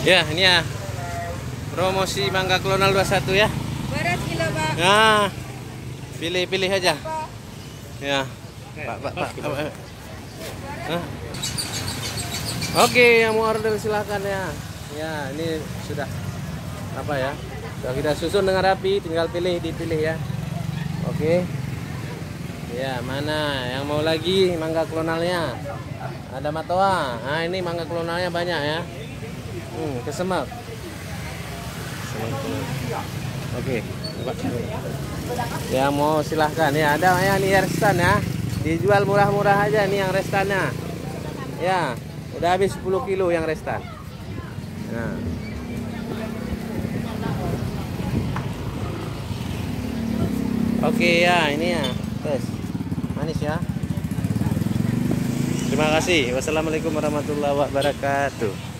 Ya, ini ya. Promosi mangga klonal 21 ya. Berat kilo, Pak. Nah, pilih-pilih aja. Ya. Pak. Hah? Oke, yang mau order silakan ya. Ya, ini sudah apa ya? Sudah kita susun dengan rapi, tinggal dipilih ya. Oke. Ya, mana yang mau lagi mangga klonalnya? Ada matoa. Nah, ini mangga klonalnya banyak ya. Kesemak. Oke. Yang mau silahkan ya. Ada ya nih restan ya. Dijual murah-murah aja nih yang restannya. Ya, udah habis 10 kilo yang restan. Nah. Oke ya, ini ya. Tes. Manis ya. Terima kasih. Wassalamualaikum warahmatullahi wabarakatuh.